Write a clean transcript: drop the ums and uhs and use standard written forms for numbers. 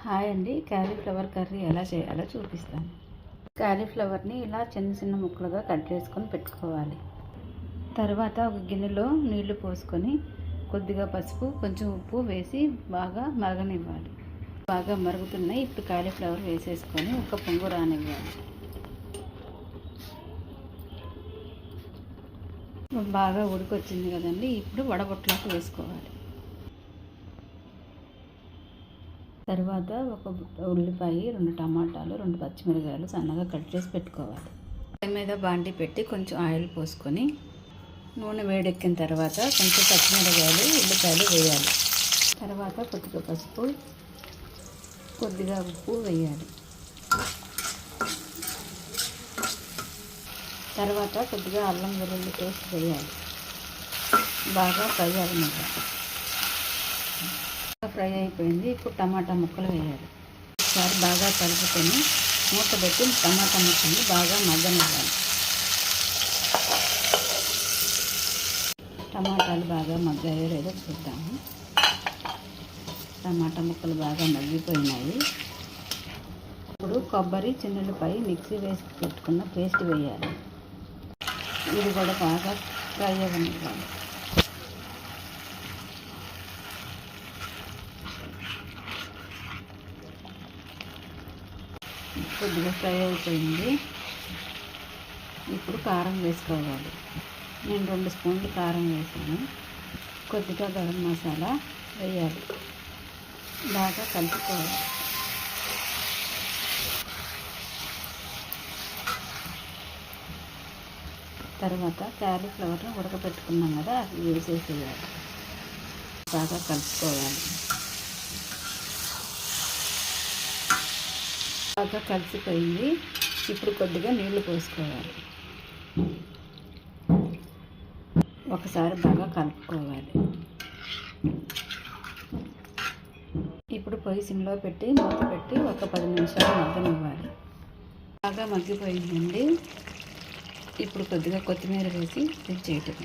Hi అండి, cauliflower curry ఎలా చేయాలో చూపిస్తాను. క్యాలీఫ్లవర్ని ఇలా చిన్న చిన్న ముక్కలుగా కట్ చేసుకొని పెట్టుకోవాలి. తర్వాత ఒక గిన్నెలో నీళ్లు పోసుకొని కొద్దిగా పసుపు, కొంచెం ఉప్పు వేసి బాగా మరగనివ్వాలి. బాగా మరుగుతున్నాయి. ఇప్పుడు క్యాలీఫ్లవర్ వేసేసుకొని ఒక పొంగు రానివ్వాలి. బాగా ఉడికొచ్చింది కదండి, ఇప్పుడు వడగొట్టలోకి వేసుకోవాలి. తర్వాత ఒక ఉల్లిపాయ, 2 టమాటాలు, 2 పచ్చిమిరకాయలు సన్నగా కట్ చేసి పెట్టుకోవాలి. పొయ్యి మీద బాండి పెట్టి కొంచెం ఆయిల్ పోసుకొని నూనె వేడెక్కిన తర్వాత కొంచెం పచ్చిమిరకాయలు, ఉల్లిపాయలు వేయాలి. తర్వాత కొద్దిగా పసుపు, కొద్దిగా ఉప్పు వేయాలి. తర్వాత కొద్దిగా అల్లం వెల్లుల్లి పేస్ట్ వేయాలి. బాగా ఫ్రై అవ్వనివ్వాలి. ఫ్రై అయిపోయింది. ఇప్పుడు టమాటా ముక్కలు వేయాలి. ఒకసారి బాగా కలుపుకొని మూత పెట్టి టమాటా ముక్కలు బాగా మగ్గనివ్వాలి. టమాటాలు బాగా మగ్గాయో లేదో చూద్దాము. టమాటా ముక్కలు బాగా మగ్గిపోయినాయి. ఇప్పుడు కొబ్బరి, చిన్నులపై మిక్సీ వేసి పెట్టుకున్న పేస్ట్ వేయాలి. ఇది కూడా బాగా ఫ్రై అవ్వనివ్వాలి. కొద్దిగా ఫ్రై అయిపోయింది. ఇప్పుడు కారం వేసుకోవాలి. నేను 2 స్పూన్లు కారం వేసాను. కొద్దిగా గరం మసాలా వేయాలి. బాగా కలుపుకోవాలి. తర్వాత క్యాలీఫ్లవర్ని ఉడకపెట్టుకున్నాం కదా, అది వేసేసేయాలి. బాగా కలుపుకోవాలి. బాగా కలిసిపోయింది. ఇప్పుడు కొద్దిగా నీళ్లు పోసుకోవాలి. ఒకసారి బాగా కలుపుకోవాలి. ఇప్పుడు పొయ్యి సిమ్లో పెట్టి మూత పెట్టి ఒక 10 నిమిషాలు మగ్గనివ్వాలి. బాగా మగ్గిపోయిందండి. ఇప్పుడు కొద్దిగా కొత్తిమీర వేసి దించేయటం.